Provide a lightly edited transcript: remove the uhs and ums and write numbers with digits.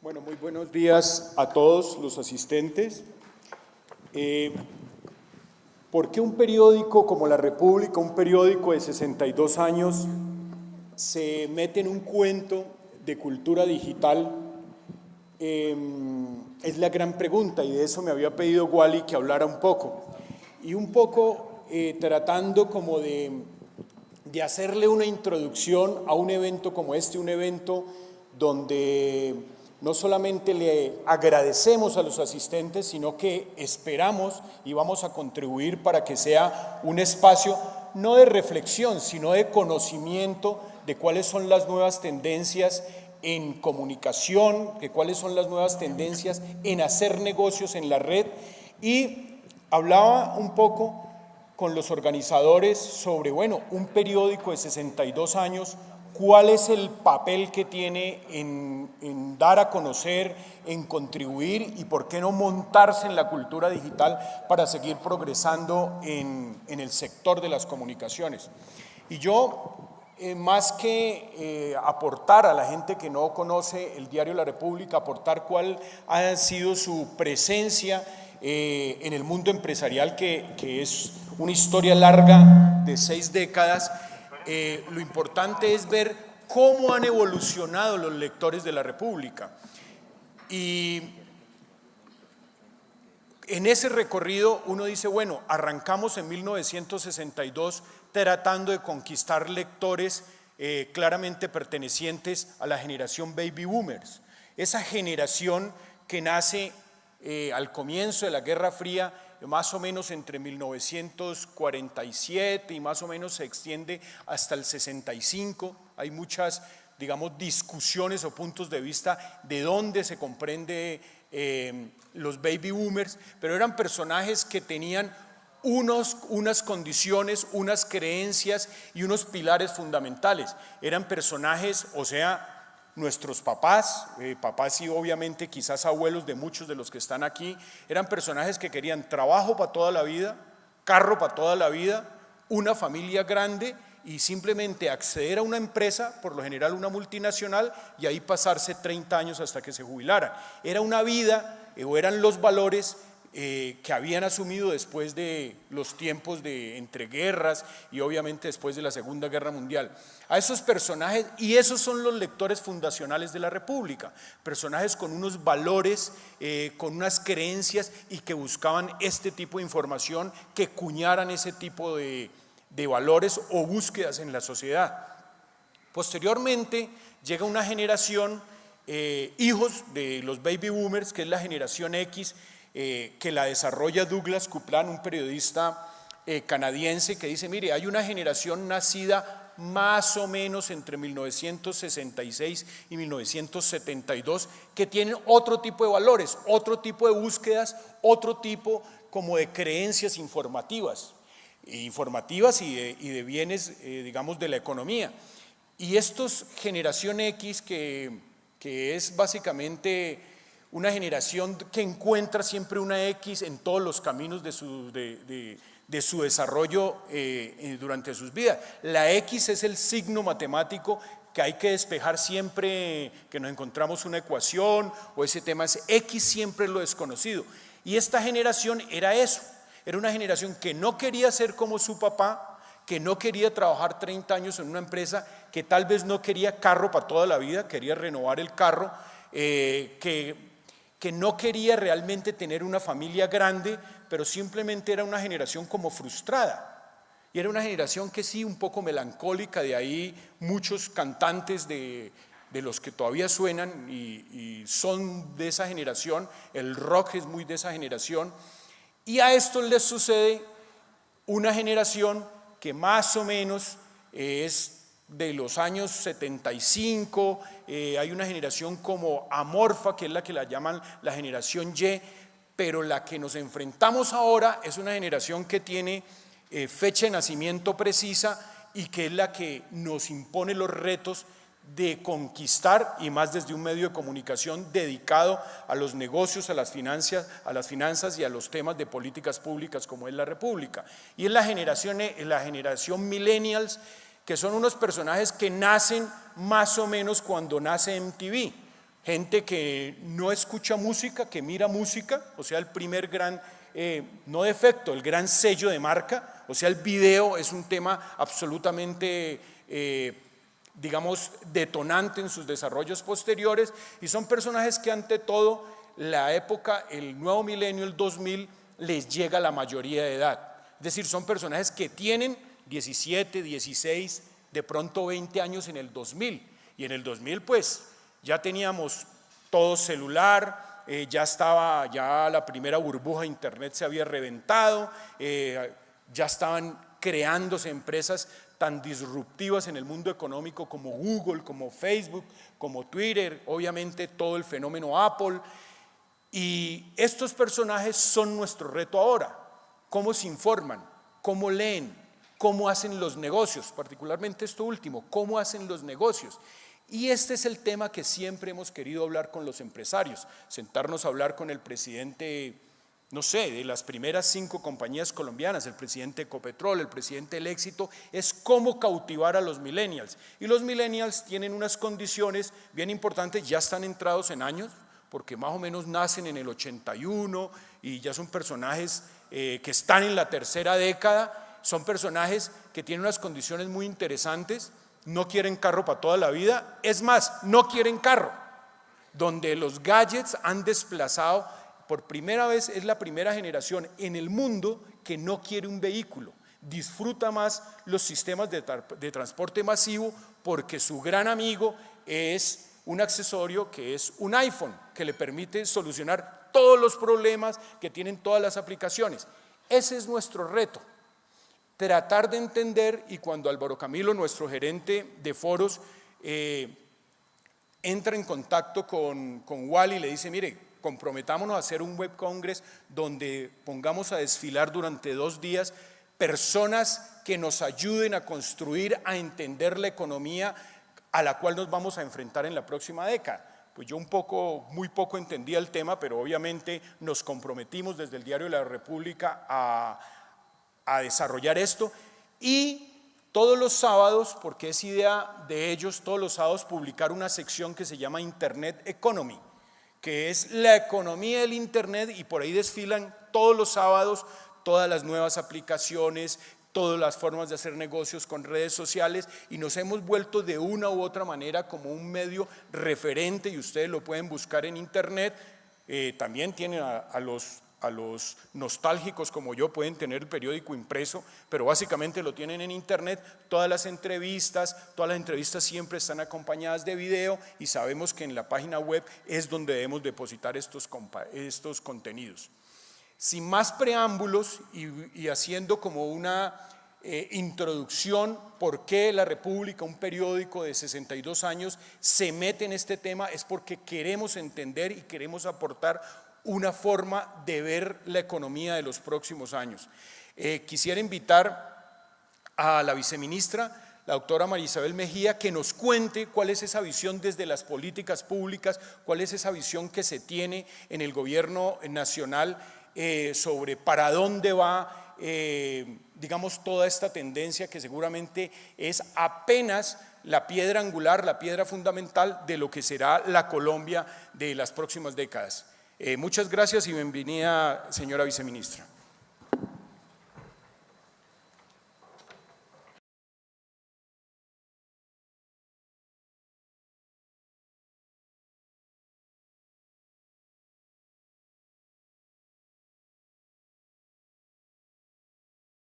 Bueno, muy buenos días a todos los asistentes. ¿Por qué un periódico como La República, un periódico de 62 años, se mete en un cuento de cultura digital? Es la gran pregunta, y de eso me había pedido Wally que hablara un poco. Y un poco tratando como de hacerle una introducción a un evento como este, un evento donde no solamente le agradecemos a los asistentes, sino que esperamos y vamos a contribuir para que sea un espacio no de reflexión, sino de conocimiento de cuáles son las nuevas tendencias en comunicación, de cuáles son las nuevas tendencias en hacer negocios en la red. Y hablaba un poco con los organizadores sobre, bueno, un periódico de 62 años, cuál es el papel que tiene en dar a conocer, en contribuir y por qué no montarse en la cultura digital para seguir progresando en el sector de las comunicaciones. Y yo, más que aportar a la gente que no conoce el diario La República, aportar cuál ha sido su presencia en el mundo empresarial, que es una historia larga de 6 décadas, lo importante es ver cómo han evolucionado los lectores de La República. Y en ese recorrido uno dice, bueno, arrancamos en 1962 tratando de conquistar lectores claramente pertenecientes a la generación Baby Boomers, esa generación que nace al comienzo de la Guerra Fría, más o menos entre 1947 y más o menos se extiende hasta el 65. Hay muchas, digamos, discusiones o puntos de vista de dónde se comprende los baby boomers, pero eran personajes que tenían unas condiciones, unas creencias y unos pilares fundamentales. Eran personajes, o sea, nuestros papás, papás y obviamente quizás abuelos de muchos de los que están aquí, eran personajes que querían trabajo para toda la vida, carro para toda la vida, una familia grande y simplemente acceder a una empresa, por lo general una multinacional, y ahí pasarse 30 años hasta que se jubilara. Era una vida, o eran los valores que habían asumido después de los tiempos de entreguerras y obviamente después de la Segunda Guerra Mundial. A esos personajes, y esos son los lectores fundacionales de La República, personajes con unos valores, con unas creencias y que buscaban este tipo de información, que cuñaran ese tipo de valores o búsquedas en la sociedad. Posteriormente llega una generación, hijos de los baby boomers, que es la generación X, que la desarrolla Douglas Coupland, un periodista canadiense, que dice, mire, hay una generación nacida más o menos entre 1966 y 1972 que tienen otro tipo de valores, otro tipo de búsquedas, otro tipo como de creencias informativas y de bienes, digamos, de la economía. Y estos generación X, que es básicamente una generación que encuentra siempre una X en todos los caminos de su desarrollo durante sus vidas. La X es el signo matemático que hay que despejar siempre que nos encontramos una ecuación o ese tema, es X siempre es lo desconocido. Y esta generación era eso, era una generación que no quería ser como su papá, que no quería trabajar 30 años en una empresa, que tal vez no quería carro para toda la vida, quería renovar el carro, que no quería realmente tener una familia grande, pero simplemente era una generación como frustrada. Y era una generación que sí, un poco melancólica, de ahí muchos cantantes de los que todavía suenan y son de esa generación, el rock es muy de esa generación. Y a esto les sucede una generación que más o menos es de los años 75, hay una generación como amorfa, que es la que la llaman la generación Y, pero la que nos enfrentamos ahora es una generación que tiene fecha de nacimiento precisa y que es la que nos impone los retos de conquistar, y más desde un medio de comunicación dedicado a los negocios, a las finanzas y a los temas de políticas públicas como es La República. Y es la generación millennials, que son unos personajes que nacen más o menos cuando nace MTV. gente que no escucha música, que mira música, o sea, el primer gran, no defecto, el gran sello de marca, o sea, el video es un tema absolutamente, digamos, detonante en sus desarrollos posteriores, y son personajes que ante todo la época, el nuevo milenio, el 2000, les llega a la mayoría de edad. Es decir, son personajes que tienen 17, 16, de pronto 20 años en el 2000, y en el 2000 pues ya teníamos todo celular, ya la primera burbuja de internet se había reventado, ya estaban creándose empresas tan disruptivas en el mundo económico como Google, como Facebook, como Twitter, obviamente todo el fenómeno Apple, y estos personajes son nuestro reto ahora. ¿Cómo se informan? ¿Cómo leen? ¿Cómo hacen los negocios? Particularmente esto último, ¿cómo hacen los negocios? Y este es el tema que siempre hemos querido hablar con los empresarios, sentarnos a hablar con el presidente, no sé, de las primeras 5 compañías colombianas, el presidente de Ecopetrol, el presidente del Éxito, es cómo cautivar a los millennials. Y los millennials tienen unas condiciones bien importantes, ya están entrados en años, porque más o menos nacen en el 81 y ya son personajes que están en la tercera década, son personajes que tienen unas condiciones muy interesantes. No quieren carro para toda la vida, es más, no quieren carro, donde los gadgets han desplazado, por primera vez es la primera generación en el mundo que no quiere un vehículo, disfruta más los sistemas de transporte masivo porque su gran amigo es un accesorio que es un iPhone, que le permite solucionar todos los problemas que tienen todas las aplicaciones. Ese es nuestro reto. Tratar de entender, y cuando Álvaro Camilo, nuestro gerente de foros, entra en contacto con Wally y le dice, mire, comprometámonos a hacer un web congress donde pongamos a desfilar durante 2 días personas que nos ayuden a construir, a entender la economía a la cual nos vamos a enfrentar en la próxima década. Pues yo muy poco entendía el tema, pero obviamente nos comprometimos desde el Diario de la República a desarrollar esto, y todos los sábados, porque es idea de ellos, todos los sábados publicar una sección que se llama Internet Economy, que es la economía del Internet, y por ahí desfilan todos los sábados todas las nuevas aplicaciones, todas las formas de hacer negocios con redes sociales, y nos hemos vuelto de una u otra manera como un medio referente, y ustedes lo pueden buscar en Internet. También tienen a los nostálgicos como yo, pueden tener el periódico impreso, pero básicamente lo tienen en Internet. Todas las entrevistas siempre están acompañadas de video, y sabemos que en la página web es donde debemos depositar estos contenidos. Sin más preámbulos y haciendo como una introducción, por qué La República, un periódico de 62 años, se mete en este tema, es porque queremos entender y queremos aportar una forma de ver la economía de los próximos años. Quisiera invitar a la viceministra, la doctora María Isabel Mejía, que nos cuente cuál es esa visión desde las políticas públicas, cuál es esa visión que se tiene en el gobierno nacional sobre para dónde va, digamos, toda esta tendencia que seguramente es apenas la piedra angular, la piedra fundamental de lo que será la Colombia de las próximas décadas. Muchas gracias y bienvenida, señora viceministra.